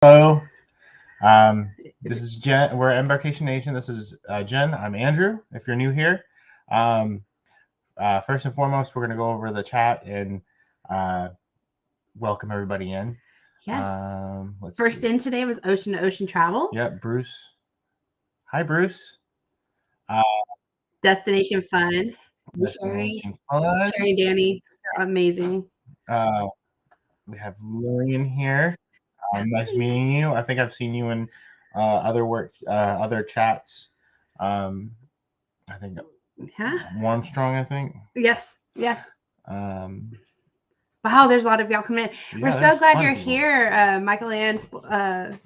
Hello. This is Jen. We're Embarkation Nation. This is Jen. I'm Andrew. If you're new here, um, first and foremost, we're going to go over the chat and uh, welcome everybody in. Yes. First in today was Ocean to Ocean Travel. Yep, Bruce. Hi, Bruce. Destination Fun. Destination Fun. Sherry, Danny, they're amazing. We have Lillian here. Nice meeting you. I think I've seen you in other chats. I think Warmstrong. I think. Yes. Wow, there's a lot of y'all coming in. Yeah, we're so glad you're here. Michael Ann,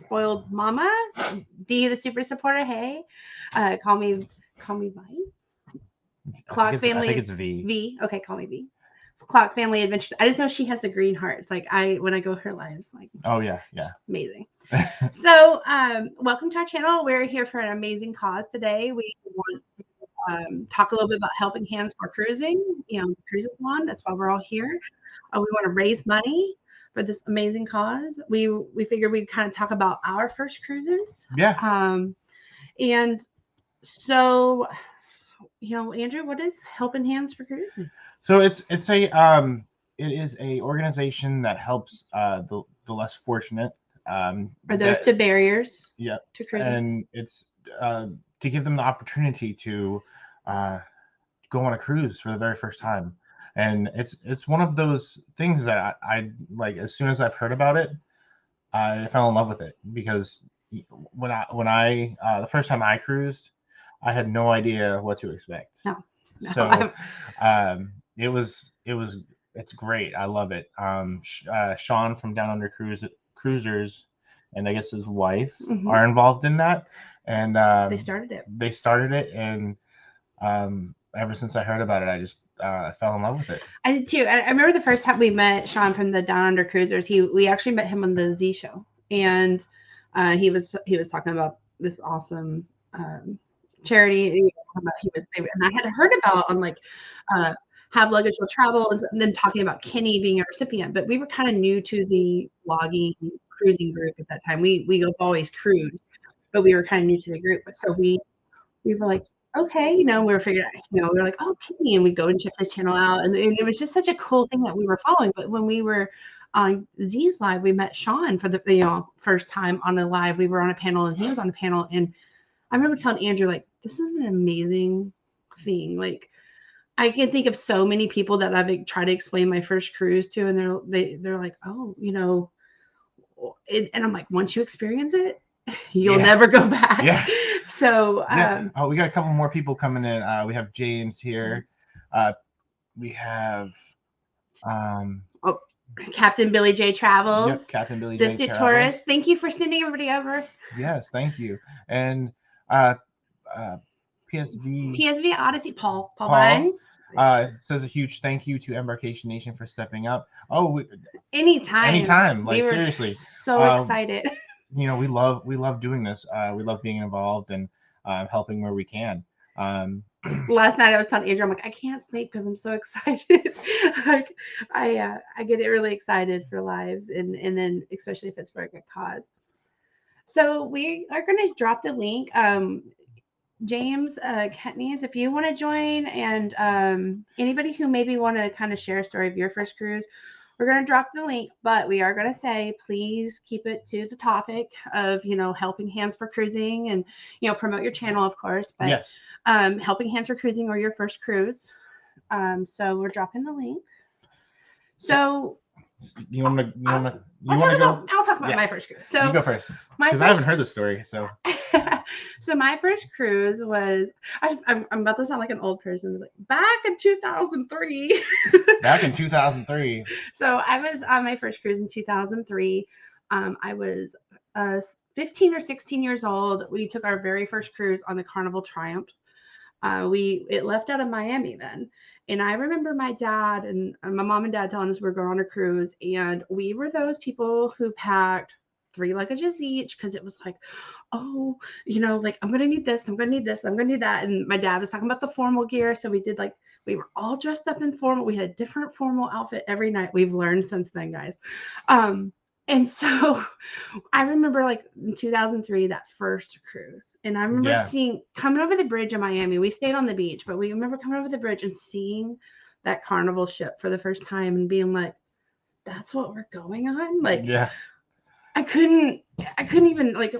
Spoiled Mama, D, the super supporter. Hey, call me Vi. Clock Family. I think it's V. V. Okay, call me V. Clock Family Adventures. I just know she has the green heart. It's like when I go her lives, like oh yeah, amazing. So welcome to our channel. We're here for an amazing cause today. We want to talk a little bit about helping hands for cruising. Cruise-A-Thon. That's why we're all here. We want to raise money for this amazing cause. We figured we'd kind of talk about our first cruises. Yeah. And so, Andrew, what is Helping Hands for Cruising? So it is a organization that helps the less fortunate. Are those two barriers? Yeah. To cruising, and it's to give them the opportunity to go on a cruise for the very first time. And it's one of those things that I like. As soon as I've heard about it, I fell in love with it, because when I the first time I cruised, I had no idea what to expect. No. So it's great. I love it. Shaun from Down Under Cruisers, and I guess his wife are involved in that, and they started it, and ever since I heard about it, I just fell in love with it. I did too. I remember the first time we met Shaun from the Down Under Cruisers. We actually met him on the Z show, and he was talking about this awesome charity. And I had heard about on like Have Luggage Will Travel, and then talking about Kenny being a recipient. But we were kind of new to the vlogging cruising group at that time. We always cruised, but we were kind of new to the group. So we were like, okay, we were figuring, we were like, oh, Kenny, and we go and check his channel out, and it was just such a cool thing that we were following. But when we were on Z's live, we met Shaun for the first time on the live. We were on a panel, and he was on a panel, and I remember telling Andrew, like, this is an amazing thing. Like, I can think of so many people that I've tried to explain my first cruise to, and they're like, oh, and I'm like, once you experience it, you'll never go back. Yeah. So we got a couple more people coming in. We have James here. We have Captain Billy J Travels. Yep, Captain Billy J Distant Tourist. Thank you for sending everybody over. Yes, thank you. And PSV Odyssey Paul Vines says a huge thank you to Embarkation Nation for stepping up. Oh, anytime. Like, seriously, so excited. We love doing this. We love being involved and helping where we can. Last night I was telling Andrew, I'm like, I can't sleep because I'm so excited. Like, I get really excited for lives, and then especially if it's for a good cause. So we are going to drop the link. James Ketneys, if you want to join, and anybody who maybe want to kind of share a story of your first cruise, we're going to drop the link, but we are going to say, please keep it to the topic of, helping hands for cruising, and, promote your channel, of course, but yes. Helping hands for cruising or your first cruise. So we're dropping the link. So you want to go? I'll talk about my first cruise. So you go first, because I haven't heard the story. So so my first cruise was, I'm about to sound like an old person, like back in 2003. Back in 2003. So I was on my first cruise in 2003. I was 15 or 16 years old. We took our very first cruise on the Carnival Triumph. It left out of Miami then. And I remember my dad and my mom and dad telling us we're going on a cruise, and we were those people who packed 3 luggages each, because it was like, oh, like, I'm gonna need this, I'm gonna need this, I'm gonna need that. And my dad was talking about the formal gear, so we were all dressed up in formal. We had a different formal outfit every night. We've learned since then, guys. And so I remember like in 2003, that first cruise. And I remember coming over the bridge in Miami. We stayed on the beach, but we remember coming over the bridge and seeing that Carnival ship for the first time and being like, that's what we're going on? Like, I couldn't even, like,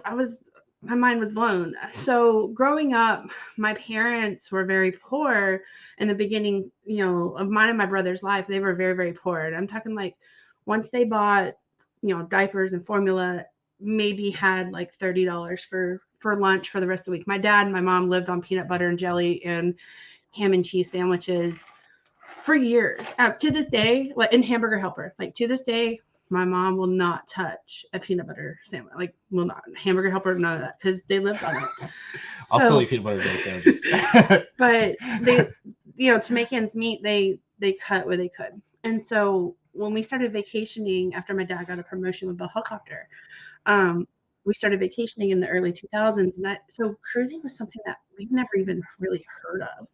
my mind was blown. So growing up, my parents were very poor in the beginning, of mine and my brother's life. They were very, very poor. And I'm talking like once they bought, diapers and formula, maybe had like $30 for lunch for the rest of the week. My dad and my mom lived on peanut butter and jelly and ham and cheese sandwiches for years. To this day, and Hamburger Helper. Like to this day, my mom will not touch a peanut butter sandwich. Like, will not. Hamburger Helper, none of that, because they lived on it. I'll still eat peanut butter jelly sandwiches. But they, to make ends meet, they cut where they could. And so when we started vacationing after my dad got a promotion with Bell Helicopter, we started vacationing in the early 2000s. And so cruising was something that we'd never even really heard of.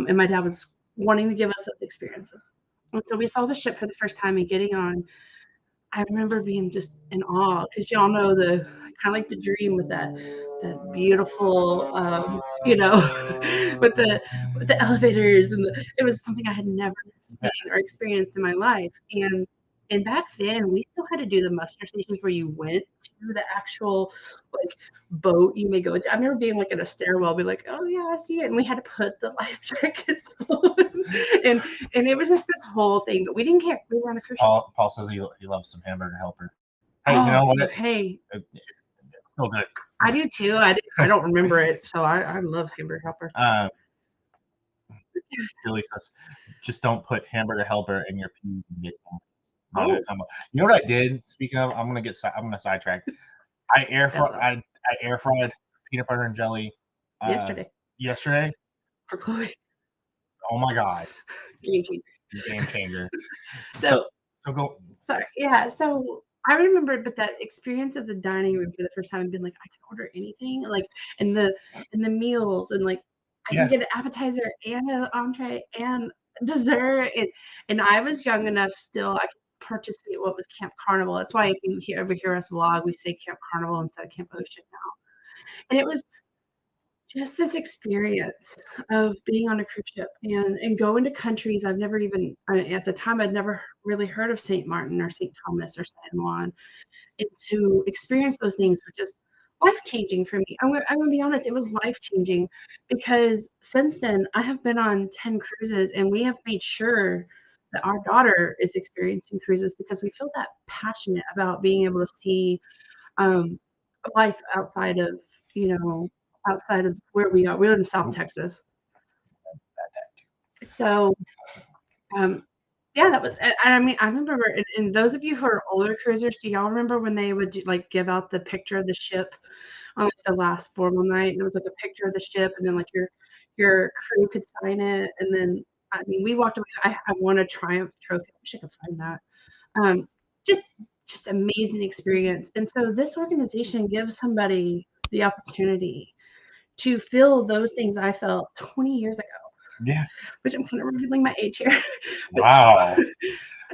And my dad was wanting to give us those experiences. And so we saw the ship for the first time and getting on. I remember being just in awe because y'all know the kind of like the dream with that beautiful, with the elevators and it was something I had never seen or experienced in my life. And back then we still had to do the muster stations where you went to the actual like boat you may go to. I remember being like in a stairwell, be like, oh yeah, I see it. And we had to put the life jackets on. and it was like this whole thing, but we didn't care. We were on a cruise ship. Paul says he loves some Hamburger Helper. Hey, you know what? Hey, it's still good. I do too. I don't remember it, so I love Hamburger Helper. Billy says, just don't put Hamburger Helper in your pee. You know what I did? Speaking of, I'm gonna sidetrack. I air fried peanut butter and jelly yesterday for Chloe. Oh my god, game changer. So go. Sorry, yeah. So I remember, but that experience of the dining room for the first time, and being like, I can order anything, like, and the meals, and like, I can get an appetizer and an entree and dessert, and I was young enough still. I could participate in what was Camp Carnival. That's why if you ever hear us vlog, we say Camp Carnival instead of Camp Ocean now. And it was just this experience of being on a cruise ship and going to countries I've never even, at the time, I'd never really heard of St. Martin or St. Thomas or San Juan. And to experience those things was just life-changing for me. I'm gonna be honest, it was life-changing because since then I have been on 10 cruises and we have made sure that our daughter is experiencing cruises because we feel that passionate about being able to see life outside of, outside of where we are. We're in South Texas. So, yeah, that was, I mean, I remember, and those of you who are older cruisers, do y'all remember when they would give out the picture of the ship on the last formal night? And it was like a picture of the ship, and then like your crew could sign it. And then, I mean, we walked away. I won a Triumph trophy. I wish I could find that. Just amazing experience. And so this organization gives somebody the opportunity to feel those things I felt 20 years ago. Yeah. Which I'm kind of revealing my age here. Wow.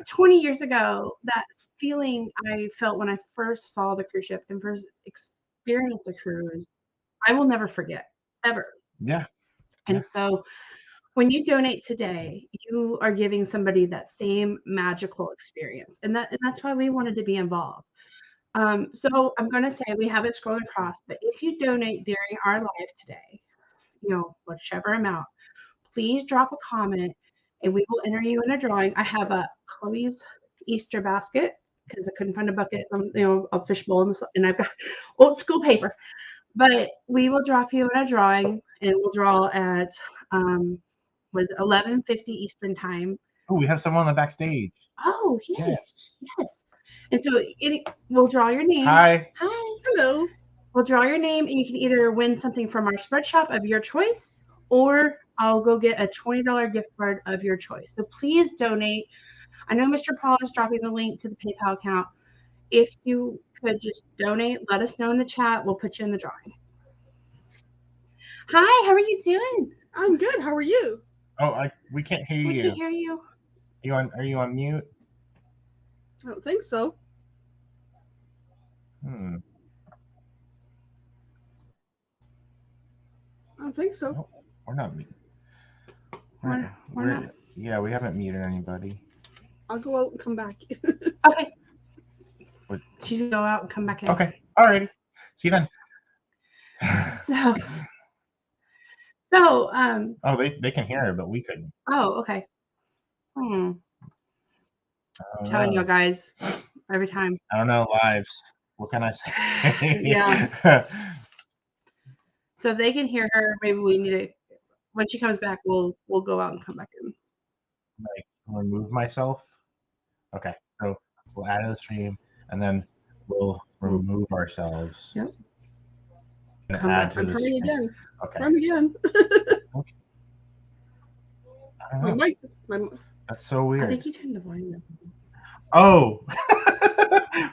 20 years ago, that feeling I felt when I first saw the cruise ship and first experienced a cruise, I will never forget, ever. Yeah. And so when you donate today, you are giving somebody that same magical experience. And that's why we wanted to be involved. So I'm going to say we have it scrolled across, but if you donate during our live today, whichever amount, please drop a comment and we will enter you in a drawing. I have a Chloe's Easter basket because I couldn't find a bucket, a fishbowl, and I've got old school paper. But we will drop you in a drawing, and we'll draw at was 11:50 Eastern time. Oh, we have someone on the backstage. Oh yes. And so we'll draw your name. Hi. Hello. We'll draw your name, and you can either win something from our spread shop of your choice, or I'll go get a $20 gift card of your choice. So please donate. I know Mr. Paul is dropping the link to the PayPal account. If you could just donate, let us know in the chat. We'll put you in the drawing. Hi, how are you doing? I'm good. How are you? Oh, we can't hear you. We can't hear you. Are you on mute? I don't think so. I don't think so. No, we're not muted. We're not. Yeah, we haven't muted anybody. I'll go out and come back. Okay. What? She's gonna go out and come back in. Okay. Alrighty. See you then. So, oh, they can hear it, but we couldn't. Oh, okay. I'm telling you guys every time. I don't know, lives. What can I say? Yeah. So if they can hear her, maybe we need to. When she comes back, we'll go out and come back in. Like remove myself. Okay, so we'll add to the stream, and then we'll remove ourselves. Yep. And Come add back. to I'm the coming stream. again. Okay. Come again. Okay. I don't know. That's so weird. I think you turned the volume down. Oh,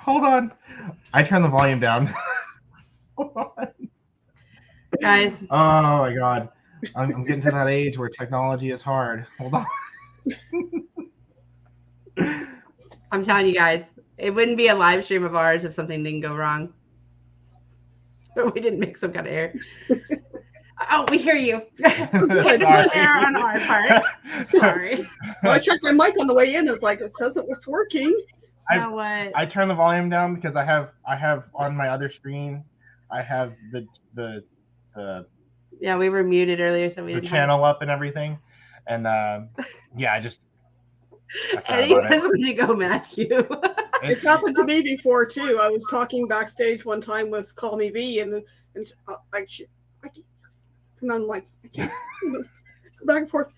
hold on. I turned the volume down. Hold on. Guys. Oh my God. I'm getting to that age where technology is hard. Hold on. I'm telling you guys, it wouldn't be a live stream of ours if something didn't go wrong. Or we didn't make some kind of error. Oh, we hear you. Sorry. Error on our part. Sorry. Well, I checked my mic on the way in. It's like it says it's working. You know what? I turned the volume down because I have on my other screen, I have the yeah, we were muted earlier, so we the didn't channel up and everything, and yeah, I Eddie just wanted to go Matthew. It's happened to me before too. I was talking backstage one time with Call Me B, and I'm like, I can't back and forth.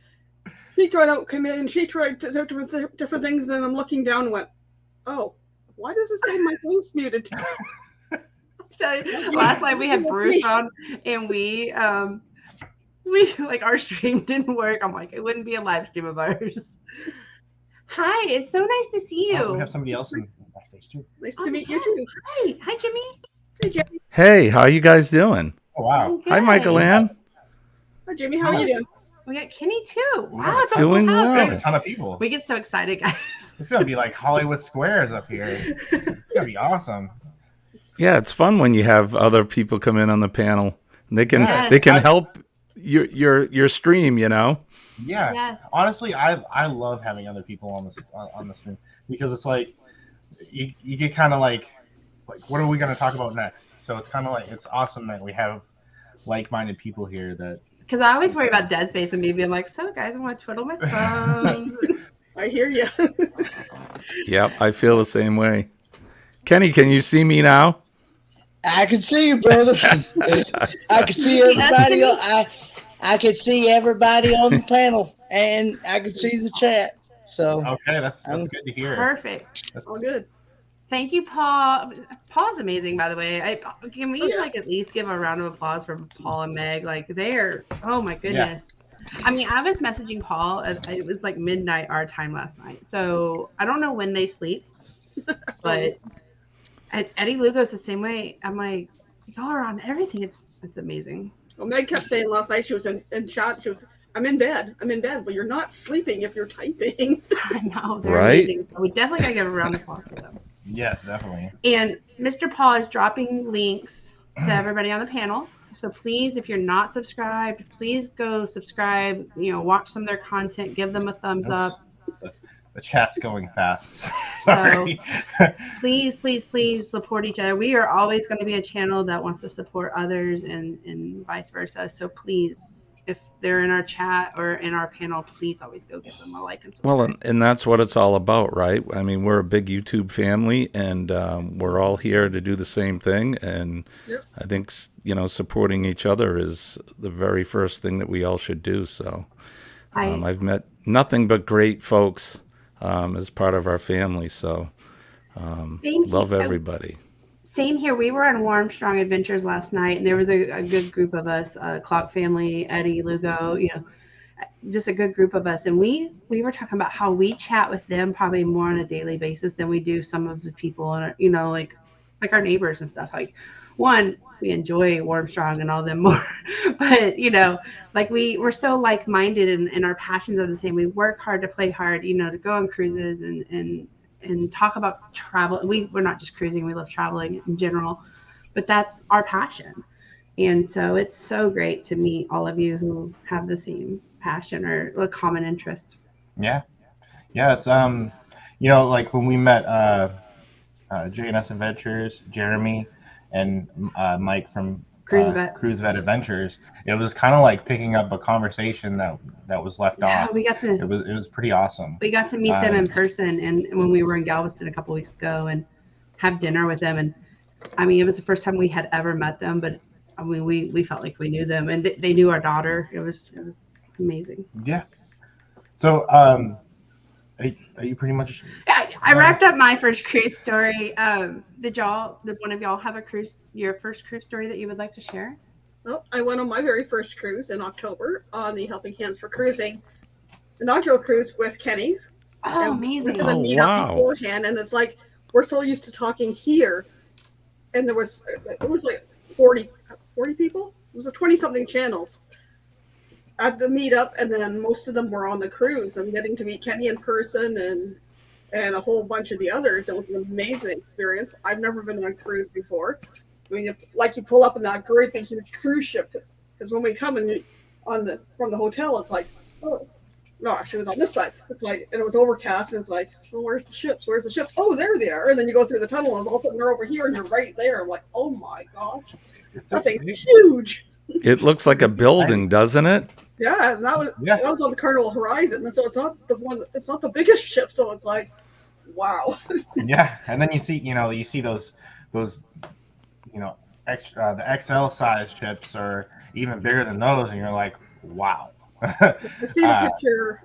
She tried to come in, and she tried different things, and then I'm looking down and went, oh, why does it say my phone's muted? Last night we had Bruce on, and we like our stream didn't work. I'm like, it wouldn't be a live stream of ours. Hi, it's so nice to see you. Oh, we have somebody else in backstage too. Nice to meet you too. Hi, Jimmy. Hey, Jimmy. Hey, how you guys doing? Oh, wow. Hi, Michael Ann. Hi, Jimmy. How are you doing? We got Kenny too. Wow, it's doing well. We have a ton of people. We get so excited, guys. It's gonna be like Hollywood Squares up here. It's gonna be awesome. Yeah, it's fun when you have other people come in on the panel. They can Yes. help your stream, you know. Yeah. Yes. Honestly, I love having other people on the stream because it's like you get kind of like what are we gonna talk about next? So it's kind of like it's awesome that we have like-minded people here that. Because I always worry about dead space and me being like, so guys, I want to twiddle my thumbs. I hear you. Yep, I feel the same way. Kenny, can you see me now? I can see you, brother. I can see everybody. I can see everybody on the panel, and I can see the chat. So Okay, that's good to hear. Perfect. All good. Thank you, Paul. Paul's amazing, by the way. Can we like at least give a round of applause for Paul and Meg? Like they're, oh my goodness. Yeah. I mean, I was messaging Paul. It was like midnight our time last night, so I don't know when they sleep, but Eddie Lugo's the same way. I'm like, y'all are on everything. It's amazing. Well, Meg kept saying last night she was in chat. She was, I'm in bed. Well, you're not sleeping if you're typing. I know, they're Right? amazing. So we definitely gotta give a round of applause for them. Yes, definitely. And Mr. Paul is dropping links to everybody on the panel. So please, if you're not subscribed, please go subscribe. You know, watch some of their content. Give them a thumbs up. The chat's going fast. Sorry. So please support each other. We are always going to be a channel that wants to support others and vice versa. So please, if they're in our chat or in our panel, please always go give them a like and subscribe. Well, and that's what it's all about, right? I mean, we're a big YouTube family, and we're all here to do the same thing. And I think, you know, supporting each other is the very first thing that we all should do. So I've met nothing but great folks as part of our family. So love everybody. Same here. We were on Warm Strong Adventures last night, and there was a good group of us, Clock family, Eddie, Lugo, you know, just a good group of us. And we were talking about how we chat with them probably more on a daily basis than we do some of the people, and you know, like our neighbors and stuff. Like, one, we enjoy Warm Strong and all them more, but you know, like we're so like-minded and our passions are the same. We work hard to play hard, you know, to go on cruises and and talk about travel. We're not just cruising, we love traveling in general, but that's our passion. And so it's so great to meet all of you who have the same passion or a common interest. Yeah. Yeah. It's, like when we met J&S Adventures, Jeremy, and Mike from Cruise-A-Thon Adventures, it was kind of like picking up a conversation that was left off. It was pretty awesome. We got to meet them in person, and when we were in Galveston a couple weeks ago, and have dinner with them. And I mean, it was the first time we had ever met them, but I mean, we felt like we knew them, and they knew our daughter. It was amazing. Yeah. So, are you pretty much? I wrapped up my first cruise story. Did one of y'all have your first cruise story that you would like to share? Well, I went on my very first cruise in October on the Helping Hands for Cruising inaugural cruise with Kenny's. Oh, amazing! Went to the meetup beforehand, and it's like we're so used to talking here, and it was like 40 people. It was a 20-something channels at the meetup, and then most of them were on the cruise. And getting to meet Kenny in person and a whole bunch of the others, it was an amazing experience. I've never been on a cruise before. I mean, you pull up in that great big huge cruise ship, because when we come in from the hotel, it's like, oh no, actually it was on this side. It's like, and it was overcast, and it's like, well, where's the ships? Where's the ships? Oh, there they are. And then you go through the tunnel, and all of a sudden they're over here, and you're right there. I'm like, oh my gosh, that thing's huge. It looks like a building, doesn't it? Yeah, and that was on the Carnival Horizon, and so it's not it's not the biggest ship, so it's like, wow. Yeah, and then you see those the XL size ships are even bigger than those, and you're like, wow. I've seen a picture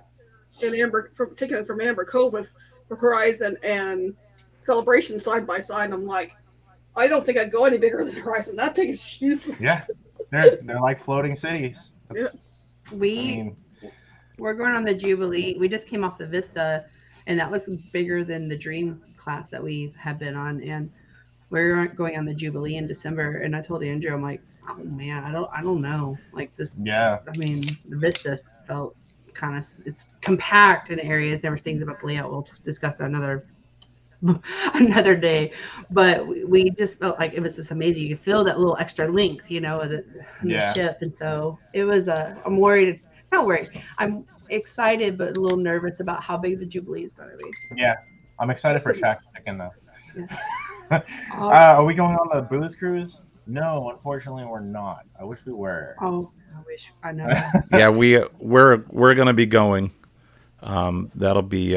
taken from Amber Cove with Horizon and Celebration side by side, and I'm like, I don't think I'd go any bigger than Horizon. That thing is huge. Yeah, they're like floating cities. Yeah. We're going on the Jubilee. We just came off the Vista, and that was bigger than the Dream class that we have been on. And we're going on the Jubilee in December. And I told Andrew, I'm like, oh man, I don't know. Like this. Yeah. I mean, the Vista felt it's compact in areas. There were things about layout we'll discuss another day, but we just felt like it was just amazing. You could feel that little extra length, of the ship. And so it was I'm not worried. I'm excited, but a little nervous about how big the Jubilee is going to be. Yeah. I'm excited for Shaq's chicken though. Yeah. Are we going on the booze cruise? No, unfortunately we're not. I wish we were. Oh, I wish I know. Yeah, we're going to be going. That'll be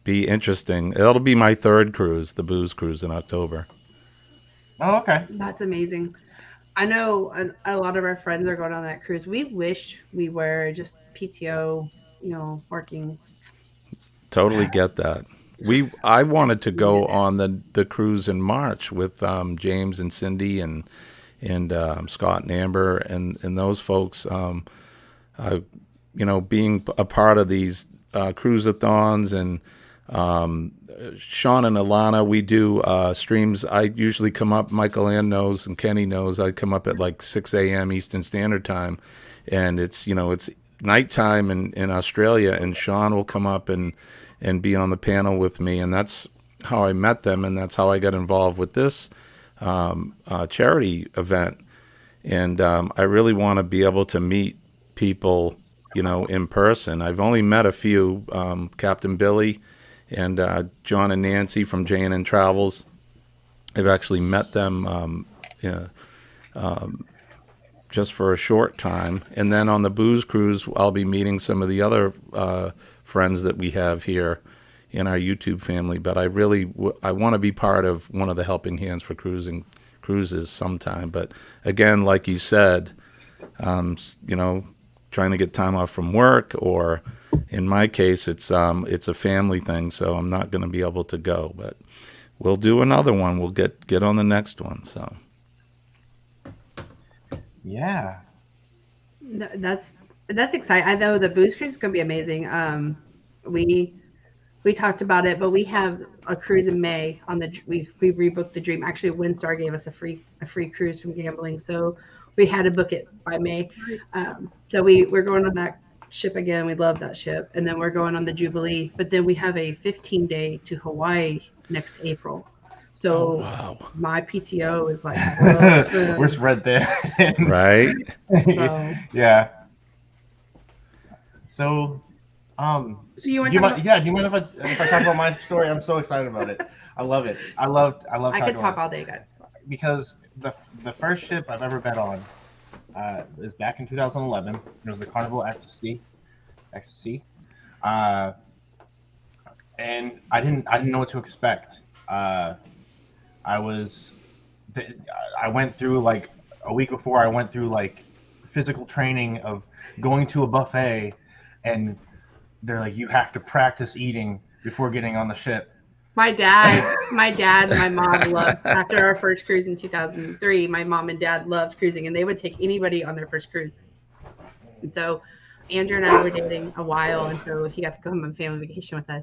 interesting. It'll be my third cruise, the booze cruise in October. Oh, okay. That's amazing. I know a lot of our friends are going on that cruise. We wish we were just PTO, working. Totally get that. I wanted to go on the cruise in March with James and Cindy and Scott and Amber and those folks. Being a part of these Cruise-A-Thons and Shaun and Ilana, we do streams. I usually come up, Michael Ann knows and Kenny knows, I come up at like 6 a.m. Eastern Standard Time, and it's nighttime in Australia, and Shaun will come up and be on the panel with me, and that's how I met them, and that's how I got involved with this charity event. And I really want to be able to meet people, in person. I've only met a few, Captain Billy and John and Nancy from J&N Travels. I've actually met them just for a short time. And then on the booze cruise, I'll be meeting some of the other friends that we have here in our YouTube family. But I really I want to be part of one of the Helping Hands for cruises sometime. But again, like you said, trying to get time off from work, or in my case, it's a family thing, so I'm not going to be able to go. But we'll do another one. We'll get on the next one. So yeah, that's exciting. I know the booze cruise is going to be amazing. We talked about it, but we have a cruise in May on we rebooked the Dream. Actually, WinStar gave us a free cruise from gambling, so we had to book it by May. Nice. So we're going on that ship again. We love that ship. And then we're going on the Jubilee. But then we have a 15-day to Hawaii next April. So wow. my PTO is like, we're spread thin. Right. So, Yeah. So, so you want do you to mind? Yeah. Do you mind if I talk about my story? I'm so excited about it. I love it. I love. I talking could talk about all day, guys. it because the first ship I've ever been on is back in 2011. It was the Carnival Ecstasy. And I didn't know what to expect. I went through like a week before. I went through like physical training of going to a buffet, and they're like, you have to practice eating before getting on the ship. My dad and my mom loved, after our first cruise in 2003, my mom and dad loved cruising, and they would take anybody on their first cruise. And so Andrew and I were dating a while, and so he got to go on family vacation with us.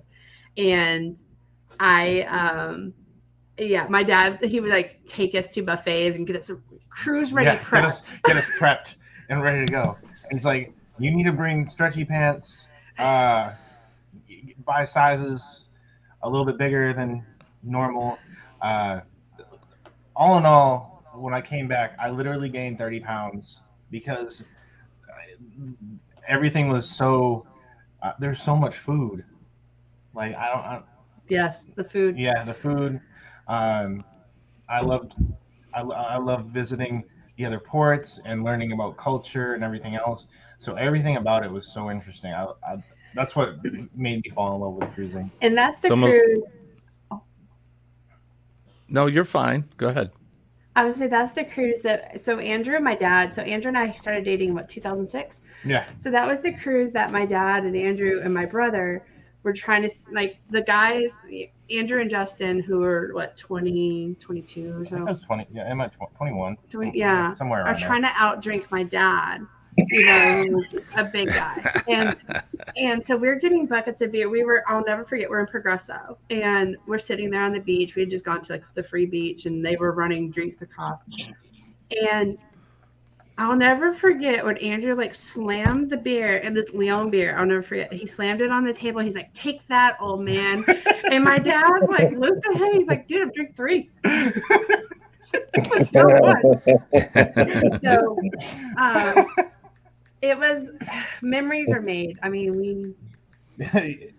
And my dad, he would like take us to buffets and get us cruise ready prepped. Get us prepped and ready to go. And he's like, you need to bring stretchy pants, buy sizes a little bit bigger than normal. All in all, when I came back, I literally gained 30 pounds because everything was so, there's so much food. Like, Yes, the food. Yeah, the food. I loved visiting the other ports and learning about culture and everything else. So everything about it was so interesting. That's what made me fall in love with cruising. And that's the cruise. No, you're fine. Go ahead. I would say that's the cruise so Andrew and I started dating in 2006. Yeah. So that was the cruise that my dad and Andrew and my brother were trying to, like, the guys, Andrew and Justin, who were 20, 22 or so. I was 20. Yeah, am I 21? Somewhere around there. Trying to outdrink my dad. You know, who's a big guy. And so we're getting buckets of beer. I'll never forget, we're in Progresso and we're sitting there on the beach. We had just gone to like the free beach and they were running drinks across. And I'll never forget when Andrew like slammed the beer, and this Leon beer, I'll never forget. He slammed it on the table. He's like, take that, old man. And my dad like looked at him. He's like, dude, I've drank 3. So it was, memories are made. I mean, and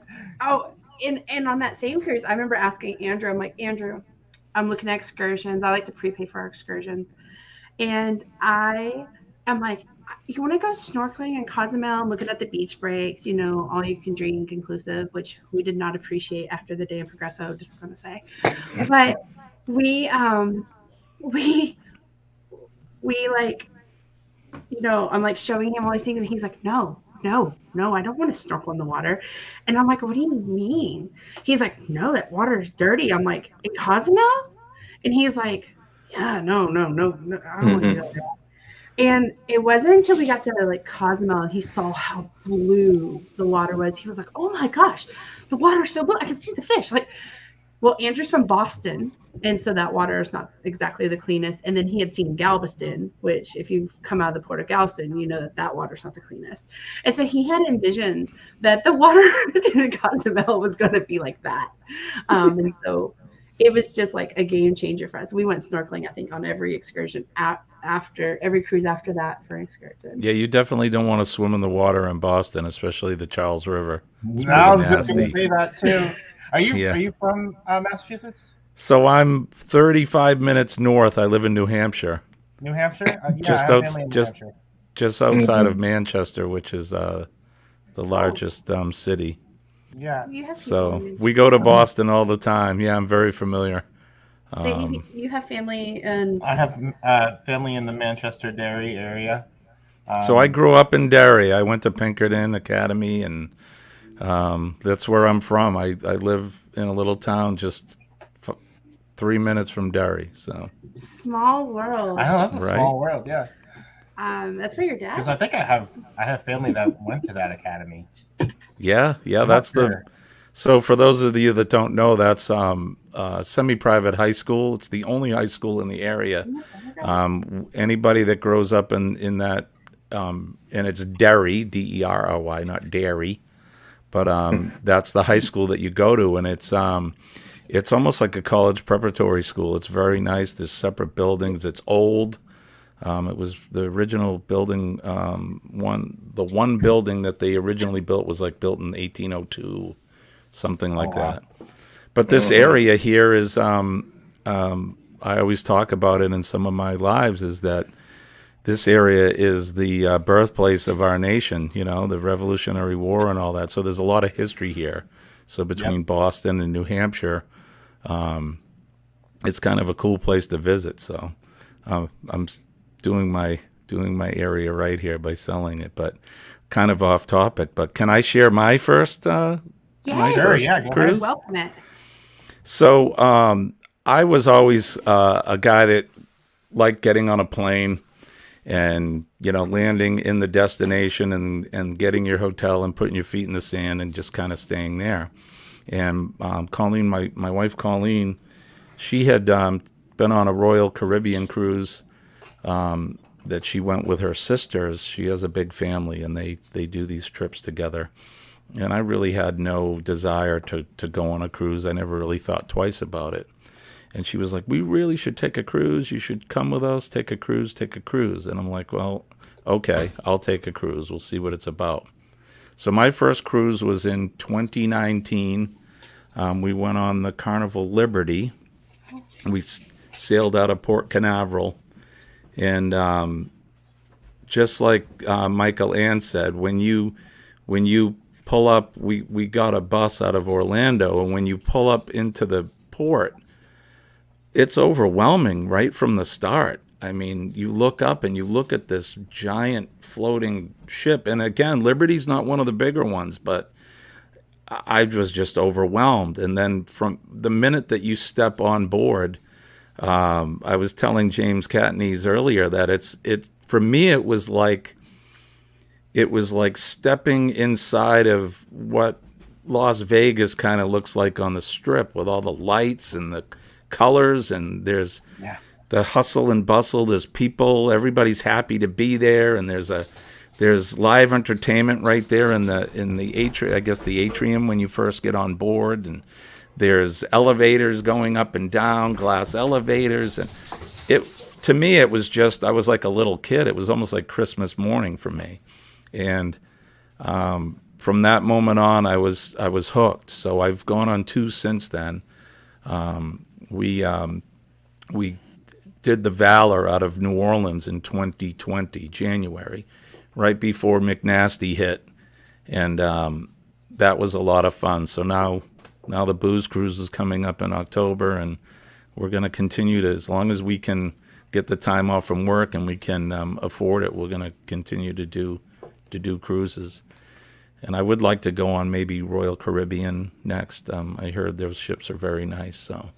on that same cruise, I remember asking Andrew, I'm like, Andrew, I'm looking at excursions. I like to prepay for our excursions. And I am like, you want to go snorkeling in Cozumel and looking at the beach breaks, you know, all you can drink inclusive, which we did not appreciate after the day in Progresso, just going to say. But we like, you know, I'm like showing him all these things and he's like, no, I don't want to snorkel in the water. And I'm like, what do you mean? He's like, no, that water is dirty. I'm like, in Cozumel? And he's like, yeah, no, I don't want to do that. And it wasn't until we got to like Cozumel and he saw how blue the water was. He was like, oh my gosh, the water's so blue. I can see the fish. Like, well, Andrew's from Boston, and so that water is not exactly the cleanest. And then he had seen Galveston, which if you've come out of the port of Galveston, you know that water's not the cleanest. And so he had envisioned that the water in Cozumel was going to be like that. And so it was just like a game changer for us. We went snorkeling, I think, on every excursion after every cruise after that for excursion. Yeah, you definitely don't want to swim in the water in Boston, especially the Charles River. It's I was going to say that too. Are you from Massachusetts? So I'm 35 minutes north. I live in New Hampshire. New Hampshire? Yeah, just outside of Manchester, which is the largest city. Yeah. So we go to Boston all the time. Yeah, I'm very familiar. So you have family in... I have family in the Manchester Derry area. So I grew up in Derry. I went to Pinkerton Academy, and that's where I'm from. I live in a little town just 3 minutes from Derry. So small world. I know, that's a small world. Yeah. That's where your dad. Because I think I have family that went to that academy. Yeah, that's the. So for those of you that don't know, that's semi-private high school. It's the only high school in the area. Anybody that grows up in that and it's Derry, Derry, not dairy, but that's the high school that you go to, and it's almost like a college preparatory school. It's very nice. There's separate buildings. It's old. It was the original building. The one building that they originally built was like built in 1802, something like that. But this area here is, I always talk about it in some of my lives, is that this area is the birthplace of our nation, the Revolutionary War and all that. So there's a lot of history here. So between Boston and New Hampshire, it's kind of a cool place to visit. So I'm doing my area right here by selling it, but kind of off topic. But can I share my first cruise? Welcome it. So I was always a guy that liked getting on a plane and landing in the destination and getting your hotel and putting your feet in the sand and just kind of staying there. And Colleen, my wife Colleen, she had been on a Royal Caribbean cruise that she went with her sisters. She has a big family, and they do these trips together. And I really had no desire to go on a cruise. I never really thought twice about it. And she was like, we really should take a cruise. You should come with us, take a cruise. And I'm like, well, okay, I'll take a cruise. We'll see what it's about. So my first cruise was in 2019. We went on the Carnival Liberty. We sailed out of Port Canaveral. And just like Michael Ann said, when you pull up, we got a bus out of Orlando, and when you pull up into the port, it's overwhelming right from the start. I mean, you look up and you look at this giant floating ship, and again, Liberty's not one of the bigger ones, but I was just overwhelmed. And then from the minute that you step on board, I was telling James Catneys earlier that it's for me it was like stepping inside of what Las Vegas kind of looks like on the Strip, with all the lights and the colors, and there's the hustle and bustle. There's people, everybody's happy to be there, and there's live entertainment right there in the atrium, I guess the atrium when you first get on board, and there's elevators going up and down, glass elevators, and to me it was just, I was like a little kid. It was almost like Christmas morning for me. And from that moment on, I was hooked. So I've gone on 2 since then. We did the Valor out of New Orleans in 2020, January, right before McNasty hit, and that was a lot of fun. So now the Booze Cruise is coming up in October, and we're going to continue to, as long as we can get the time off from work and we can afford it, we're going to continue to do cruises. And I would like to go on maybe Royal Caribbean next. I heard those ships are very nice. So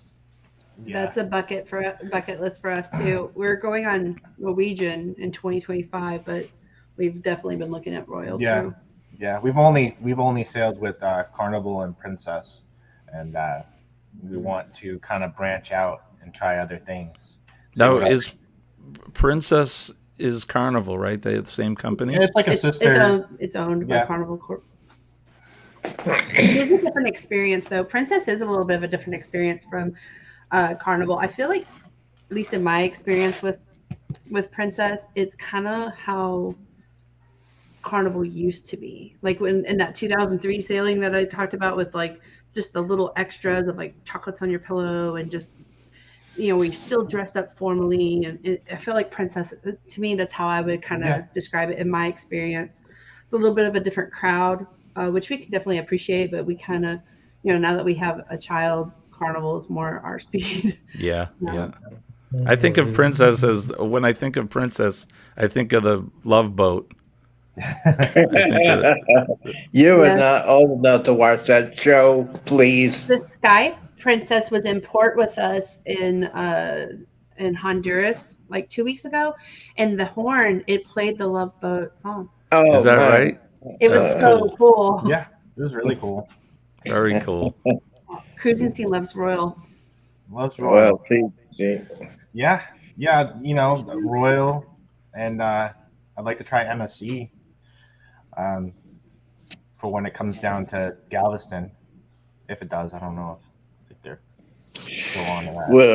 that's a bucket list for us too. We're going on Norwegian in 2025, but we've definitely been looking at Royal too. Yeah, we've only sailed with Carnival and Princess, and we want to kind of branch out and try other things. Now, is Princess is Carnival, right? They have the same company? Yeah, it's like a sister. It's owned by Carnival Corp. It's a different experience, though. Princess is a little bit of a different experience from Carnival. I feel like, at least in my experience with Princess, it's kind of how Carnival used to be. Like when in that 2003 sailing that I talked about, with like just the little extras of like chocolates on your pillow, and just, we still dressed up formally, and I feel like Princess, to me, that's how I would kind of describe it in my experience. It's a little bit of a different crowd, which we can definitely appreciate, but we kind of, now that we have a child, Carnival is more our speed. Yeah. I think of Princess when I think of Princess, I think of the Love Boat. You are not old enough to watch that show, please. The Sky Princess was in port with us in Honduras like 2 weeks ago, and the horn, it played the Love Boat song. Oh, is that right? It was so cool. Yeah, it was really cool. Very cool. Cruising Scene loves Royal. Loves Royal. Well, Yeah, Royal, and I'd like to try MSC um, for when it comes down to Galveston. If it does, I don't know if they're still on to that. Well,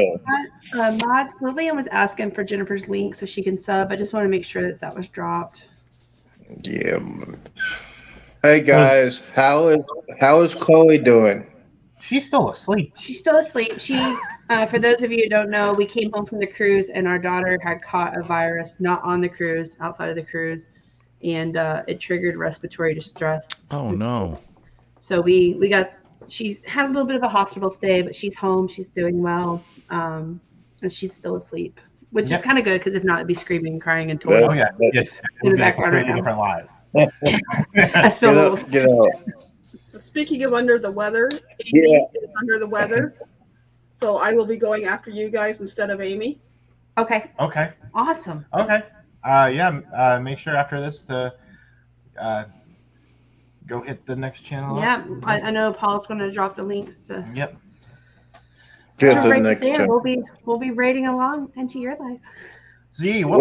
Mod Lillian was asking for Jennifer's link so she can sub. I just want to make sure that that was dropped. yeah. Hey guys, how is Chloe doing? She's still asleep. She's still asleep. She, for those of you who don't know, we came home from the cruise and our daughter had caught a virus, not on the cruise, outside of the cruise, and it triggered respiratory distress. Oh no. So she had a little bit of a hospital stay, but she's home. She's doing well, and she's still asleep, which is kind of good because if not, it'd be screaming and crying and toilet Oh yeah, it in would the be a background right completely now. different live. I feel a little. Speaking of under the weather, Yeah. Amy is under the weather. So I will be going after you guys instead of Amy. Okay, Okay. awesome. Okay. Make sure after this to go hit the next channel. Yeah, I know Paul's going to drop the links to. Yep. Just the Right next there. time. We'll be raiding along into your life. Z, when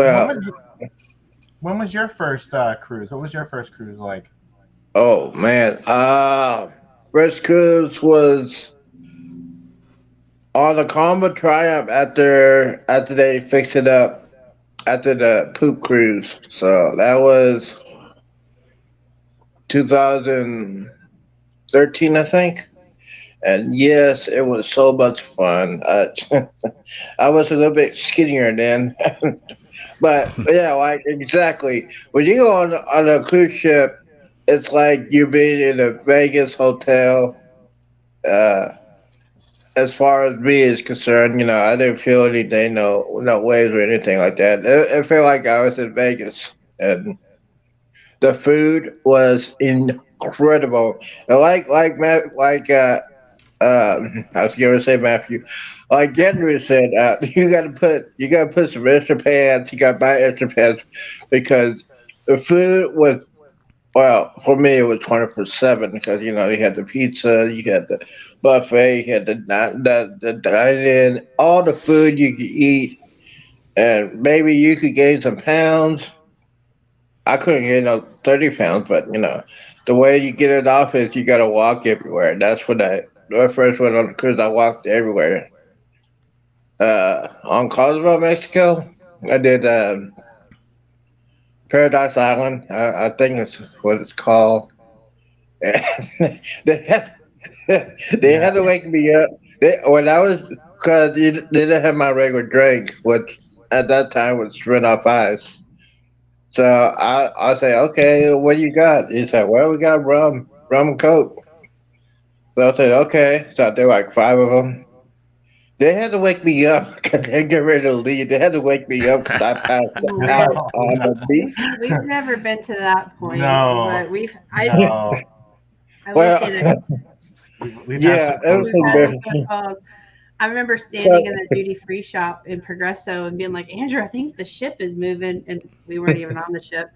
was your first cruise? What was your first cruise like? Oh man, first cruise was on the Combo Triumph after they fixed it up after the poop cruise. So that was 2013, I think. And yes, it was so much fun. I was a little bit skinnier then, but yeah, like exactly. When you go on a cruise ship, it's like you being in a Vegas hotel. As far as me is concerned, I didn't feel anything, no waves or anything like that. It felt like I was in Vegas, and the food was incredible. And I was gonna say Matthew, like Andrew said, you gotta put some extra pants. You gotta buy extra pants because the food was. Well, for me, it was 24/7 because you had the pizza, you had the buffet, you had the dine-in, all the food you could eat, and maybe you could gain some pounds. I couldn't gain no 30 pounds, but the way you get it off is you got to walk everywhere. That's when I first went on the cruise. I walked everywhere. On Cozumel, Mexico, I did. Paradise Island, I think it's what it's called. they had to wake me up. Because they didn't have my regular drink, which at that time was Smirnoff Ice. So I say, okay, what do you got? He said, well, we got rum and coke. So I said, okay. So I did like 5 of them. They had to wake me up because they get ready to leave. They had to wake me up because I passed out on the beach. We've never been to that point. No. But I Well, will say that We've yeah, had some it was we've had embarrassing. some calls. I remember standing in the duty free shop in Progresso and being like, Andrew, I think the ship is moving, and we weren't even on the ship.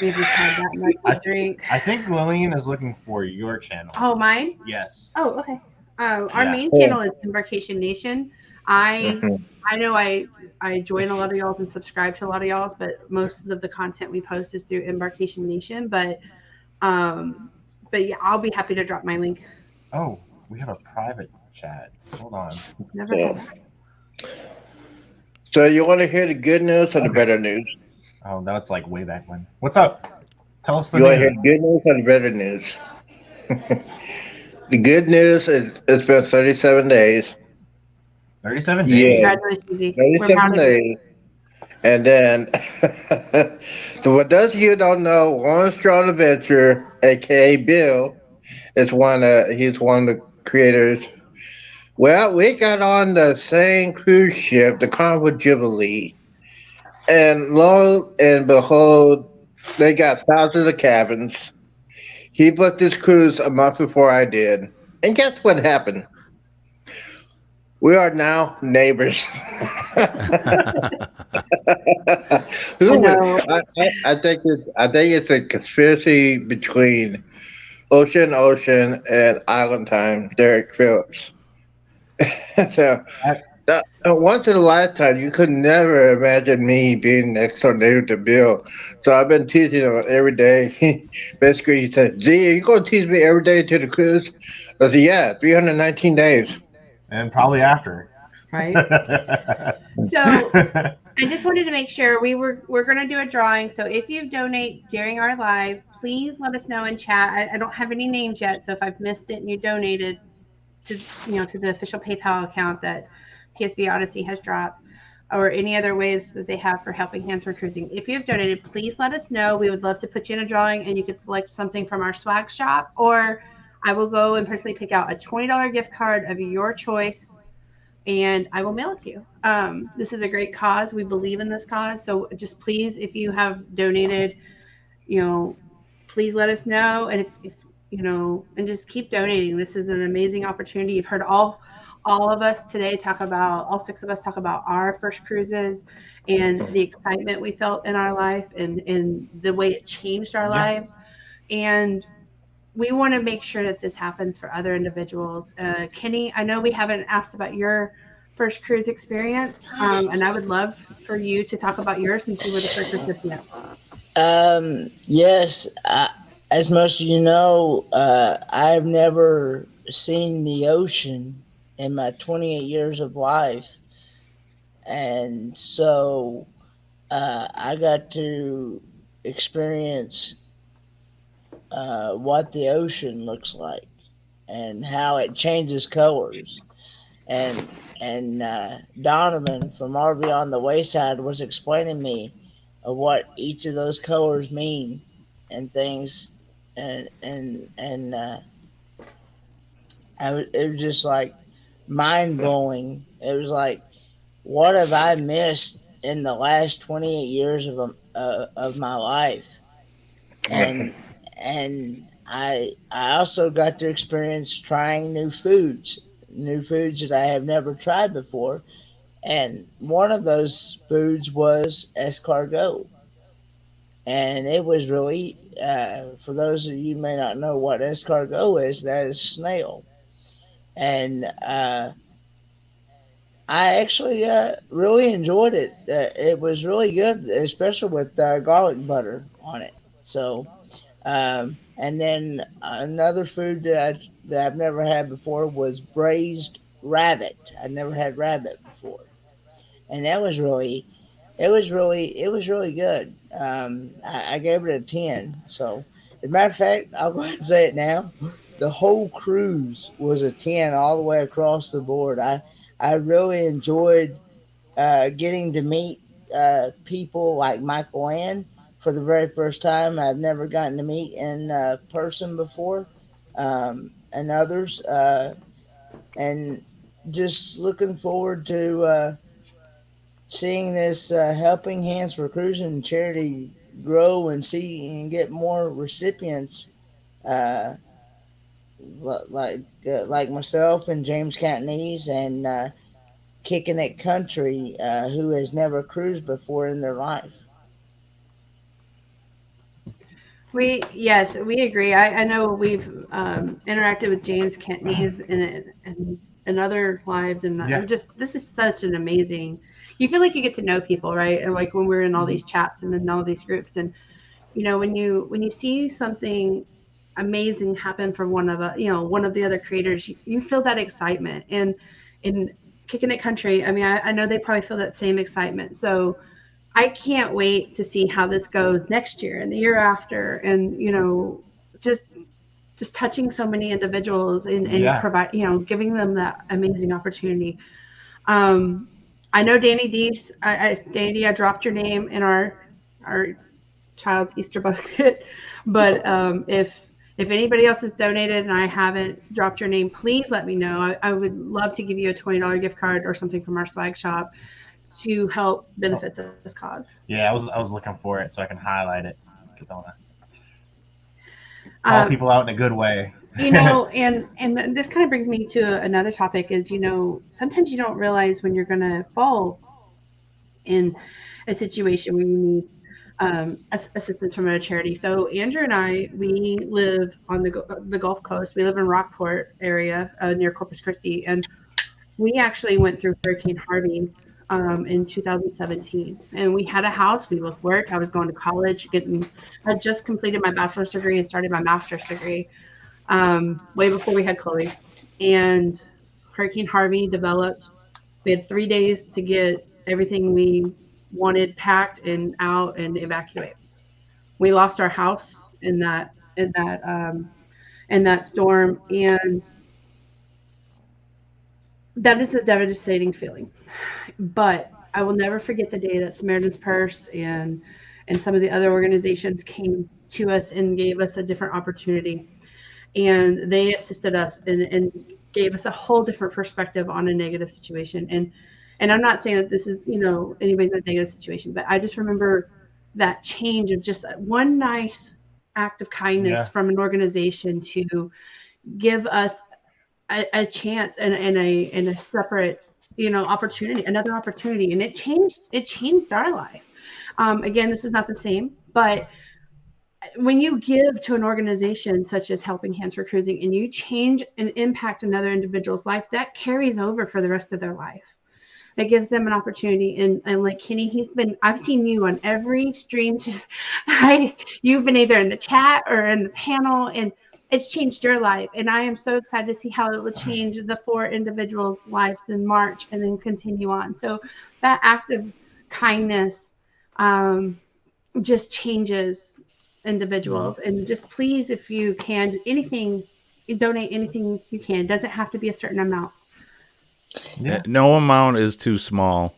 We just had that much to drink. I think Lillian is looking for your channel. Oh, mine? Yes. Oh, okay. Our Yeah. main channel is Embarkation Nation. Mhm. I know I join a lot of y'all's and subscribe to a lot of y'all's, but most of the content we post is through Embarcation Nation. But yeah, I'll be happy to drop my link. Oh, we have a private chat. Hold on. Never Yeah. mind. So you want to hear the good news or the better news? Oh, that's like way back when. What's up? Tell us the You want to hear news. the good news or the better news? The good news is it's been 37 days. 37 days. Yeah. Congratulations, Z. We're proud 37 of you. days. And then, so for those of you who don't know, One Strong Adventure, aka Bill, he's one of the creators. Well, we got on the same cruise ship, the Carnival Jubilee, and lo and behold, they got thousands of cabins. He booked this cruise a month before I did, and guess what happened? We are now neighbors. Who would- I think it's a conspiracy between Ocean and Island Time, Derek Phillips. So Once in a lifetime, you could never imagine me being next door neighbor to Bill. So I've been teasing him every day. Basically, he said, "Z, are you going to tease me every day to the cruise?" I said, "Yeah, 319 days." And probably after. Right. So I just wanted to make sure we're going to do a drawing. So if you donate during our live, please let us know in chat. I don't have any names yet, so if I've missed it and you donated to to the official PayPal account that PSV Odyssey has dropped, or any other ways that they have for helping hands for cruising. If you've donated, please let us know. We would love to put you in a drawing, and you could select something from our swag shop, or I will go and personally pick out a $20 gift card of your choice, and I will mail it to you. This is a great cause. We believe in this cause. So just please, if you have donated, please let us know. And if and just keep donating. This is an amazing opportunity. You've heard all of us today talk about, all six of us talk about our first cruises and the excitement we felt in our life and the way it changed our lives. And we want to make sure that this happens for other individuals. Kenny, I know we haven't asked about your first cruise experience, and I would love for you to talk about yours since you were the first recipient. Yes, as most of you know, I've never seen the ocean in my 28 years of life. And so I got to experience what the ocean looks like and how it changes colors. And Donovan from RV on the Wayside was explaining to me what each of those colors mean and things, and it was just like mind blowing. It was like, what have I missed in the last 28 years of my life? And I also got to experience trying new foods that I have never tried before. And one of those foods was escargot. And it was really, for those of you who may not know what escargot is, that is snail. And I actually really enjoyed it. It was really good, especially with garlic butter on it. So, and then another food that I've never had before was braised rabbit. I'd never had rabbit before, and that was really, it was really good. I gave it a 10. So, as a matter of fact, I'll go ahead and say it now. The whole cruise was a 10 all the way across the board. I really enjoyed getting to meet people like Michael Ann for the very first time. I've never gotten to meet in person before, and others. And just looking forward to seeing this Helping Hands for Cruising charity grow and see and get more recipients like myself and James Cantonese and Kicking It Country, who has never cruised before in their life. We agree. I know we've interacted with James Cantonese in other lives, and I'm just, this is such an amazing. You feel like you get to know people, right? And like when we're in all these chats and in all these groups, and when you see something amazing happen for one of the other creators, you feel that excitement. And in Kicking It Country, I mean, I know they probably feel that same excitement. So I can't wait to see how this goes next year and the year after, and just touching so many individuals and provide, giving them that amazing opportunity. I know Danny D. Danny D, I dropped your name in our child's Easter bucket, but if anybody else has donated and I haven't dropped your name, please let me know. I would love to give you a $20 gift card or something from our swag shop to help benefit this cause. Yeah, I was looking for it so I can highlight it because I want to call people out in a good way. And this kind of brings me to another topic is, sometimes you don't realize when you're going to fall in a situation where you need assistance from a charity. So Andrew and I, we live on the Gulf Coast. We live in Rockport area near Corpus Christi, and we actually went through Hurricane Harvey in 2017, and we had a house. We both worked. I was going to college, I just completed my bachelor's degree and started my master's degree way before we had Chloe. And Hurricane Harvey developed. We had 3 days to get everything we wanted packed and out and evacuate. We lost our house in that storm, and that is a devastating feeling. But I will never forget the day that Samaritan's Purse and some of the other organizations came to us and gave us a different opportunity, and they assisted us and gave us a whole different perspective on a negative situation. And I'm not saying that this is, anybody's in a negative situation, but I just remember that change of just one nice act of kindness from an organization to give us a chance and a separate, opportunity, another opportunity. And it changed our life. Again, this is not the same, but when you give to an organization such as Helping Hands for Cruising and you change and impact another individual's life, that carries over for the rest of their life. It gives them an opportunity. And like Kenny, I've seen you on every stream. You've been either in the chat or in the panel, and it's changed your life. And I am so excited to see how it will change the 4 individuals' lives in March and then continue on. So that act of kindness just changes individuals. And just please, if you can, donate anything you can. It doesn't have to be a certain amount. Yeah. No amount is too small.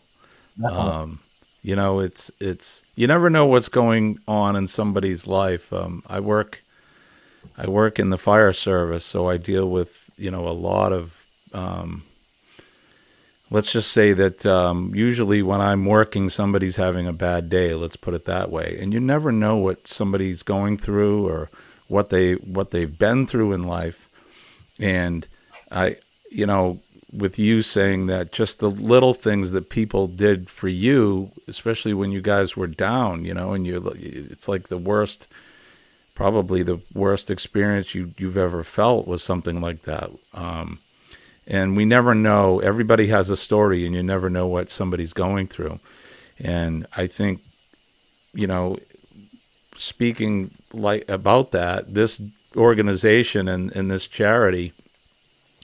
It's you never know what's going on in somebody's life. I work in the fire service, so I deal with, a lot of, let's just say that usually when I'm working, somebody's having a bad day, let's put it that way. And you never know what somebody's going through or what they've been through in life. And with you saying that, just the little things that people did for you, especially when you guys were down, and it's like probably the worst experience you've ever felt was something like that. And we never know. Everybody has a story, and you never know what somebody's going through. And I think, speaking about that, this organization and this charity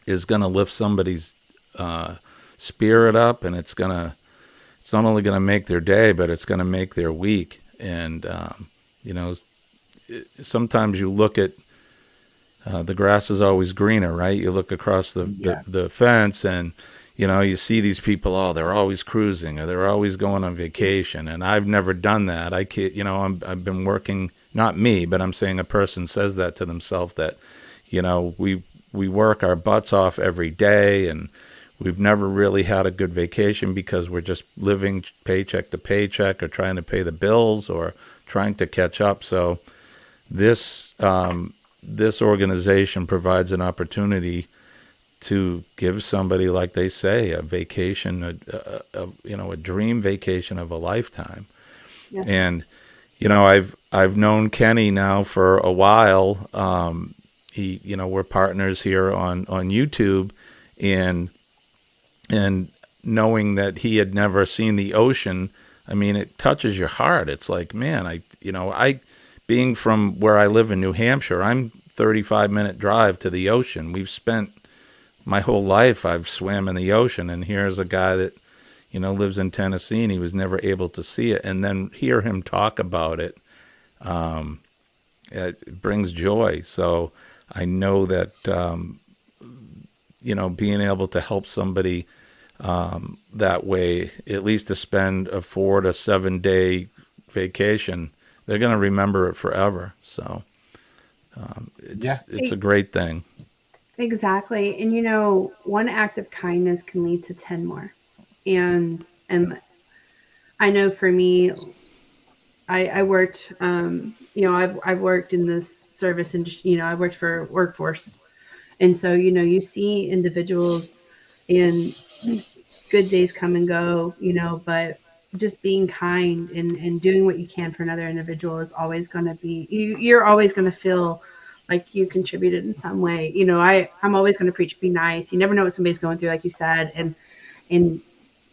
is going to lift somebody's spirit up, and it's not only going to make their day, but it's going to make their week. And sometimes you look at the grass is always greener, right? You look across the fence, and you see these people. They're always cruising, or they're always going on vacation. And I've never done that. I've been working. Not me, but I'm saying a person says that to themselves, that we work our butts off every day, and we've never really had a good vacation because we're just living paycheck to paycheck, or trying to pay the bills, or trying to catch up. So this organization provides an opportunity to give somebody, like they say, a vacation, a dream vacation of a lifetime. Yeah. And I've known Kenny now for a while. We're partners here on YouTube, and knowing that he had never seen the ocean, I mean, it touches your heart. It's like, man, being from where I live in New Hampshire, I'm 35-minute drive to the ocean. We've spent my whole life, I've swam in the ocean, and here's a guy that, lives in Tennessee, and he was never able to see it. And then hear him talk about it, it brings joy. So I know that, being able to help somebody that way, at least to spend a 4 to 7 day vacation, they're going to remember it forever. So it's a great thing. Exactly. And one act of kindness can lead to 10 more. And I know for me, I worked, I've worked in this service, and I worked for workforce. And so, you see individuals, and good days come and go, but just being kind and doing what you can for another individual is always going to be, you're always going to feel like you contributed in some way. I'm always going to preach, be nice. You never know what somebody's going through, like you said. And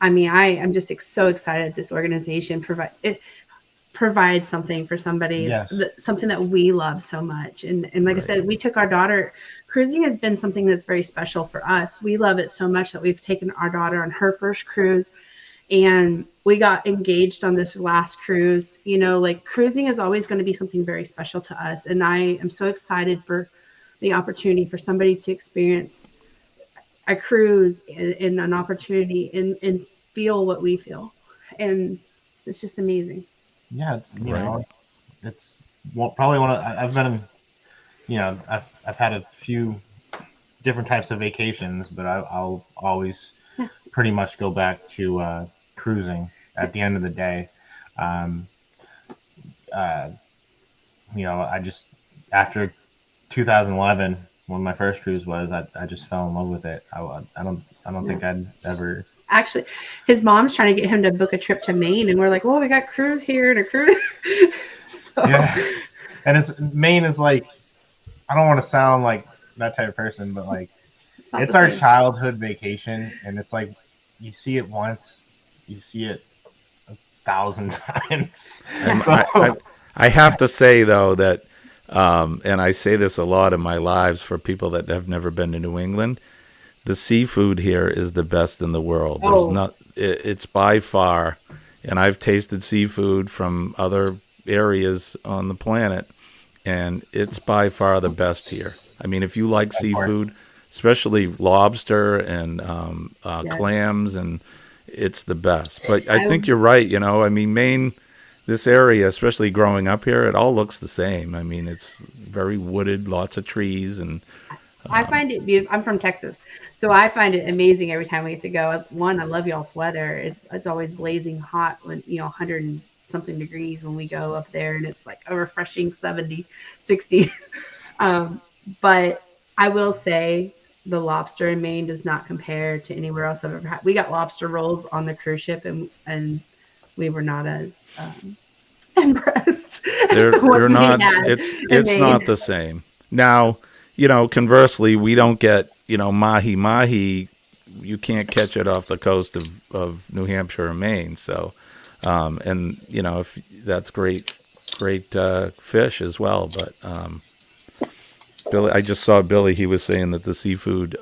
I mean, I'm just so excited this organization provides something for somebody, Yes. something that we love so much. And like I said, we took our daughter. Cruising has been something that's very special for us. We love it so much that we've taken our daughter on her first cruise, and we got engaged on this last cruise. Like cruising is always going to be something very special to us. And I am so excited for the opportunity for somebody to experience a cruise and an opportunity and feel what we feel. And it's just amazing. Yeah, it's it's probably one of I've been I've had a few different types of vacations, but I'll always pretty much go back to cruising at the end of the day. I just after 2011 when my first cruise was, I just fell in love with it. I don't think I'd ever. Actually, his mom's trying to get him to book a trip to Maine, and we're like, well, we got cruise here and a cruise. Yeah, and Maine is like, I don't want to sound like that type of person, but like it's our childhood vacation, and it's like you see it once, you see it 1,000 times. I have to say though that, and I say this a lot in my lives for people that have never been to New England. The seafood here is the best in the world. It's by far, and I've tasted seafood from other areas on the planet, and it's by far the best here. I mean, if you like seafood, especially lobster and clams, and it's the best. But I think you're right. I mean, Maine, this area, especially growing up here, it all looks the same. I mean, it's very wooded, lots of trees, and I find it beautiful. I'm from Texas, so I find it amazing every time we get to go. One, I love y'all's weather. It's always blazing hot when 100 and something degrees when we go up there, and it's like a refreshing 70, 60. But I will say the lobster in Maine does not compare to anywhere else I've ever had. We got lobster rolls on the cruise ship, and we were not as impressed. They're not. It's not the same. Now, conversely, we don't get, mahi. You can't catch it off the coast of New Hampshire or Maine. So, if that's great fish as well. But Billy, I just saw Billy. He was saying that the seafood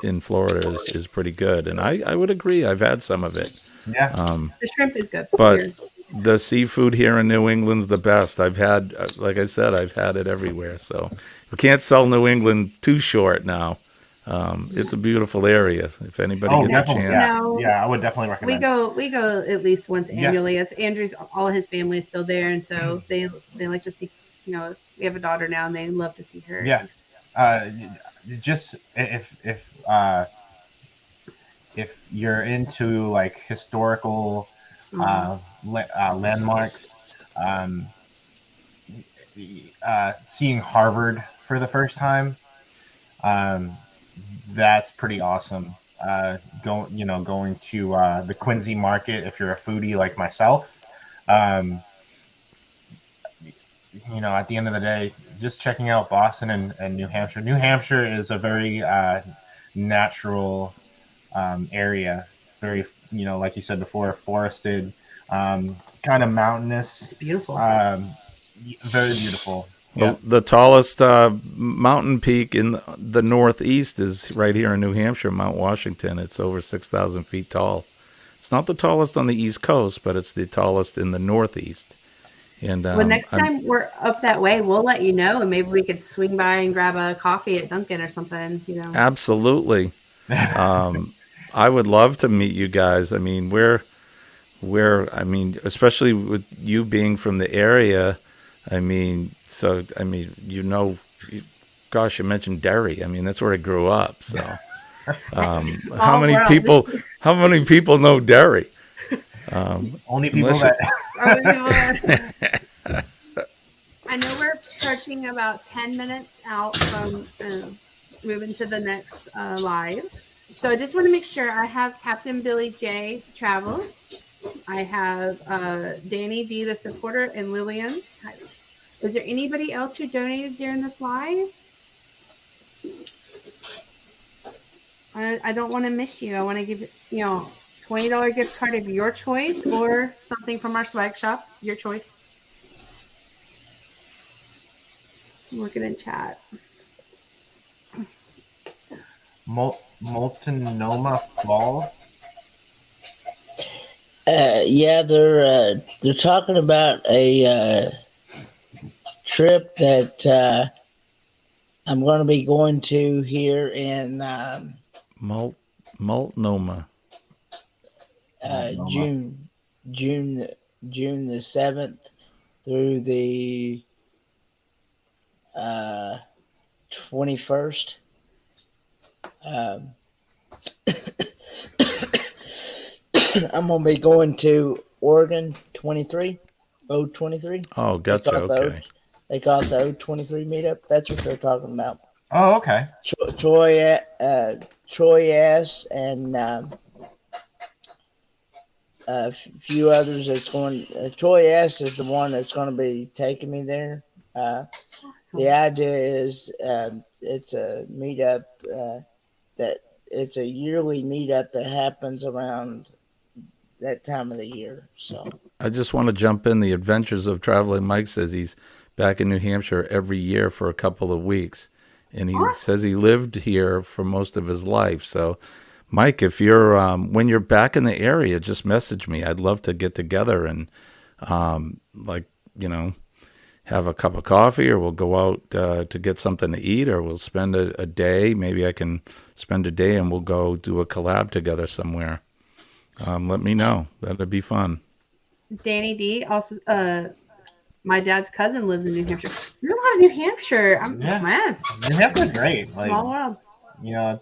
in Florida is pretty good, and I would agree. I've had some of it. Yeah. The shrimp is good. But the seafood here in New England's the best. I've had, like I said, I've had it everywhere. So we can't sell New England too short now. It's a beautiful area. If anybody gets a chance, I would definitely recommend. We go at least once annually. It's Andrew's. All of his family is still there, and so they like to see. We have a daughter now, and they love to see her. Yeah. Just if you're into like historical landmarks, seeing Harvard for the first time, that's pretty awesome. Going to the Quincy Market if you're a foodie like myself. At the end of the day, just checking out Boston and New Hampshire. New Hampshire is a very natural area. Very, like you said before, forested, kind of mountainous. It's beautiful. Very beautiful. Well, the tallest mountain peak in the Northeast is right here in New Hampshire, Mount Washington. It's over 6,000 feet tall. It's not the tallest on the East Coast, but it's the tallest in the Northeast. And next time we're up that way, we'll let you know, and maybe we could swing by and grab a coffee at Dunkin' or something. Absolutely. I would love to meet you guys. I mean, especially with you being from the area. Gosh, you mentioned Derry. I mean, that's where I grew up. So, how many people know Derry? Only people that. I know we're approaching about 10 minutes out from moving to the next live. So I just want to make sure I have Captain Billy J. Travel. I have Danny D. the supporter and Lillian. Is there anybody else who donated during this live? I don't want to miss you. I want to give you know $20 gift card of your choice or something from our swag shop. Your choice. I'm looking in chat. Multnomah Fall. Yeah, they're talking about a trip that I'm going to be going to here in Multnomah. June the 7th through the 21st. I'm going to be going to Oregon 23. Oh, gotcha. Okay. They call it the 023 meetup. That's what they're talking about. Oh, okay. Troy S. and a few others that's going. Troy S. is the one that's going to be taking me there. The idea is it's a meetup that it's a yearly meetup that happens around that time of the year. So I just want to jump in. The Adventures of Traveling Mike says he's back in New Hampshire every year for a couple of weeks. And he says he lived here for most of his life. So, Mike, if you're when you're back in the area, just message me. I'd love to get together and have a cup of coffee, or we'll go out to get something to eat, or we'll spend a day. Maybe I can spend a day and we'll go do a collab together somewhere. Let me know. That'd be fun. Danny D also, my dad's cousin lives in New Hampshire. You're a lot of New Hampshire. Man. New Hampshire's great. Small world. You know,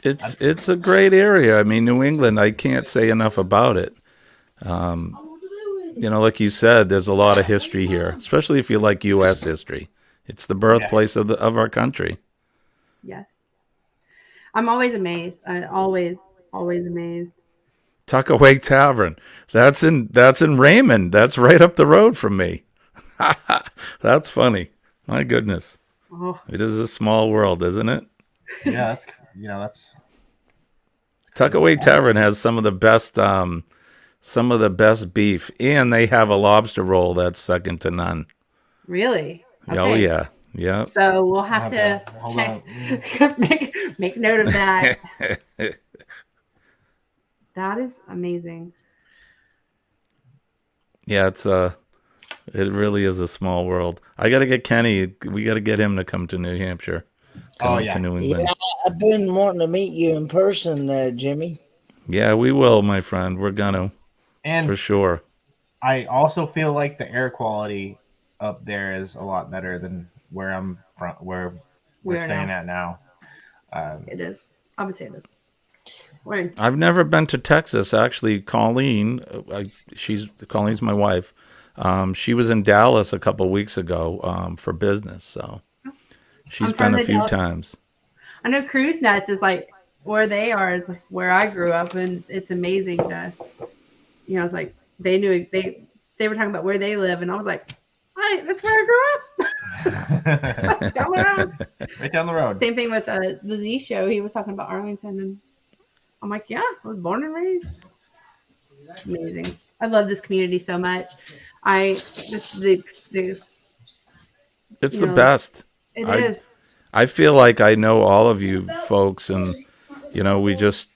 it's a great area. I mean, New England, I can't say enough about it. Like you said, there's a lot of history here, especially if you like U.S. history. It's the birthplace of our country. Yes. I'm always amazed. Always amazed. Tuckaway Tavern. That's in Raymond. That's right up the road from me. That's funny. My goodness. Oh. It is a small world, isn't it? Yeah, that's Tuckaway Tavern has some of the best beef, and they have a lobster roll that's second to none. Really? Okay. Oh yeah. Yeah. So we'll have to check, make note of that. That is amazing. Yeah, it really is a small world. I got to get Kenny. We got to get him to come to New Hampshire. To New England. Yeah, I've been wanting to meet you in person, Jimmy. Yeah, we will, my friend. We're gonna, for sure. I also feel like the air quality up there is a lot better than where we're staying at now. It is. I would say it is. I've never been to Texas. Actually, Colleen's my wife. She was in Dallas a couple weeks ago for business, so she's been a few times. I know Cruise Nuts is like where they are is where I grew up, and it's amazing to, it's like they knew they were talking about where they live, and I was like, that's where I grew up. Down the road. Right down the road. Same thing with the Z show. He was talking about Arlington, and I'm like, yeah, I was born and raised. Amazing. I love this community so much. It's the best. It is. I feel like I know all of you folks, and we just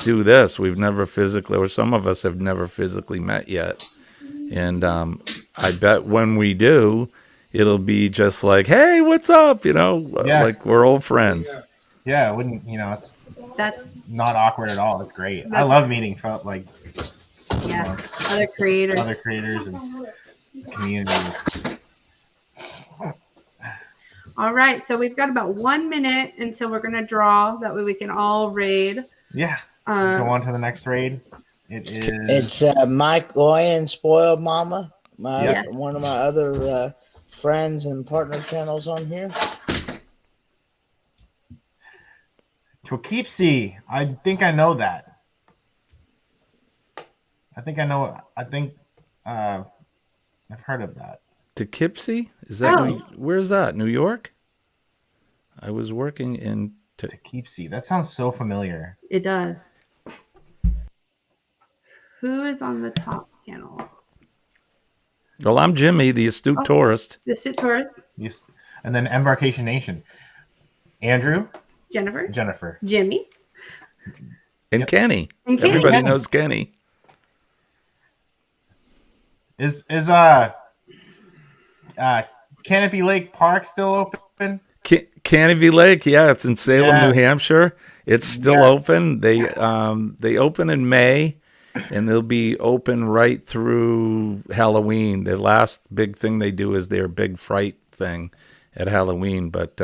do this. We've never physically, or some of us have never physically met yet, and I bet when we do, it'll be just like, hey, what's up? Like we're old friends. Yeah, it wouldn't. That's not awkward at all. It's great. I love meeting other creators and communities. All right, so we've got about 1 minute until we're going to draw. That way we can all raid. Yeah. Go on to the next raid. It's Mike Goyen, Spoiled Mama, one of my other friends and partner channels on here. Poughkeepsie. I think I know that. I've heard of that. Poughkeepsie? Is that Oh. where's that? New York? I was working in Poughkeepsie. That sounds so familiar. It does. Who is on the top panel? Well, I'm Jimmy, the astute tourist. The Astute Tourist. Yes. And then Embarkation Nation. Andrew, Jennifer. Jimmy. And Kenny. And Kenny. Everybody knows Kenny. Is Canopy Lake Park still open? Canopy Lake, yeah, it's in Salem, Yeah. New Hampshire. It's still open. They open in May, and they'll be open right through Halloween. The last big thing they do is their big fright thing at Halloween. But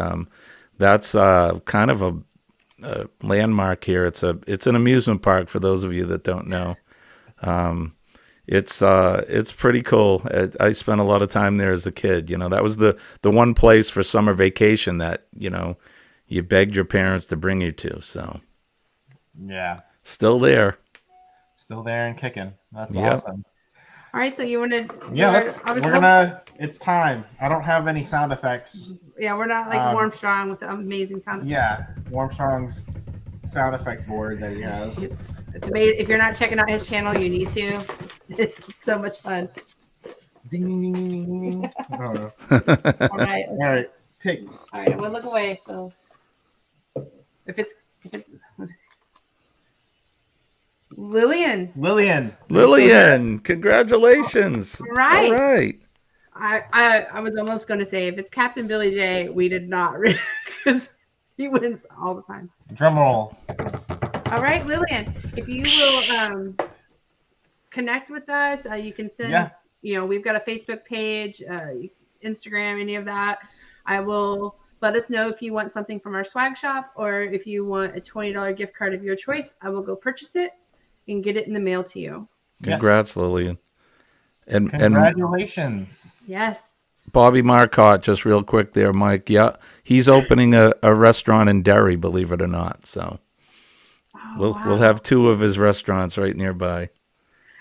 that's kind of a landmark here. It's an amusement park for those of you that don't know. It's pretty cool. I spent a lot of time there as a kid. You know, that was the one place for summer vacation that, you know, you begged your parents to bring you to. So Yeah. still there. Still there and kicking. That's Yep. awesome. All right, so you want to? Yeah, it's time. I don't have any sound effects. Yeah, we're not like Armstrong with the amazing sound. Yeah, Armstrong's sound effect board that he has. It's amazing. If you're not checking out his channel, you need to. It's so much fun. Ding, ding, ding, ding, ding, ding. Oh, no. All right. All right, pick. All right, we'll look away. So if it's Lillian. Congratulations. Right. All right. I was almost going to say if it's Captain Billy J, we did not because he wins all the time. Drum roll. All right, Lillian, if you will connect with us, you can send. Yeah. You know, we've got a Facebook page, Instagram, any of that. I will let us know if you want something from our swag shop or if you want a $20 gift card of your choice. I will go purchase it and get it in the mail to you. Congrats, Lillian. And Congratulations. Yes. Bobby Marcotte, just real quick there, Mike. Yeah, he's opening a restaurant in Derry, believe it or not. So we'll have two of his restaurants right nearby.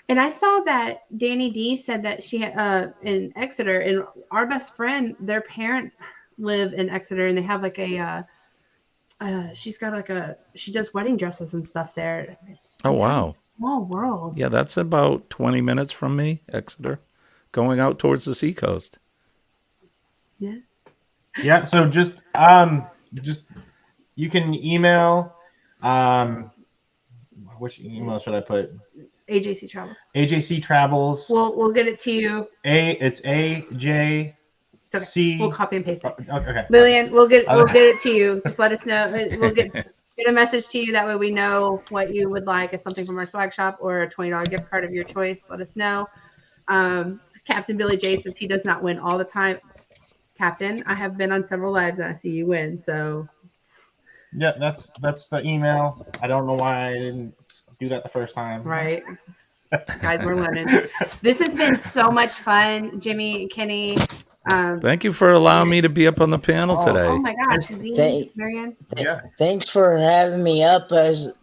And I saw that Danny D said that she had in Exeter, and our best friend, their parents live in Exeter, and they have like a she's got like she does wedding dresses and stuff there. Oh wow. Small world. Yeah, that's about 20 minutes from me, Exeter, going out towards the seacoast. Yeah. Yeah, so just you can email which email should I put? AJC Travels. AJC Travels. We'll get it to you. It's AJC. It's okay. We'll copy and paste it. Okay. Lillian, we'll get it to you. Just let us know. We'll get a message to you. That way we know what you would like. If something from our swag shop or a $20 gift card of your choice, let us know. Captain Billy J says he does not win all the time. Captain, I have been on several lives and I see you win. So yeah, that's the email. I don't know why I didn't do that the first time. Right. Guys, we're learning. This has been so much fun, Jimmy, Kenny. Thank you for allowing me to be up on the panel today. Oh my gosh, Marianne. Yeah. Thanks for having me up as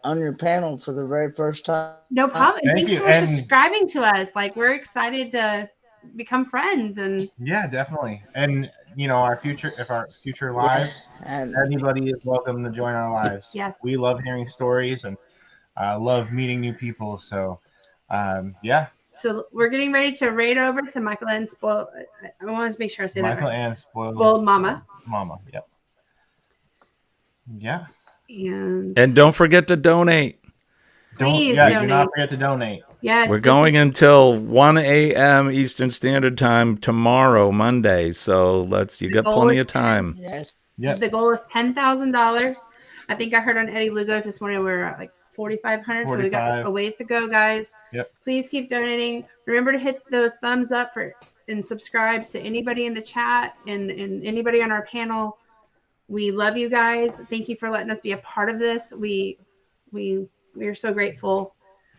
on your panel for the very first time. No problem. Thank Thanks you. for subscribing to us. Like, we're excited to become friends. And yeah, definitely. And you know, our future lives, anybody is welcome to join our lives. Yes. We love hearing stories and love meeting new people. So yeah. So we're getting ready to raid over to Michael and Spoiled. I want to make sure I say that right. Michael and Spoiled Mama. Yep. Yeah. And don't forget to donate. Please donate. Do not forget to donate. Yes. We're going until 1 a.m. Eastern Standard Time tomorrow, Monday. So you got plenty of time. Yes. Yep. The goal is $10,000. I think I heard on Eddie Lugos this morning we're at like 4,500. So we got a ways to go, guys. Yep. Please keep donating. Remember to hit those thumbs up and subscribe to anybody in the chat and anybody on our panel. We love you guys. Thank you for letting us be a part of this. We are so grateful.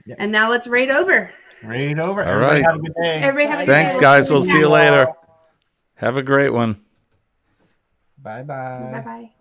Yep. And now let's raid over. Raid over. All right. Have a good day. Thanks, guys. We'll see you later. Have a great one. Bye-bye. Bye-bye.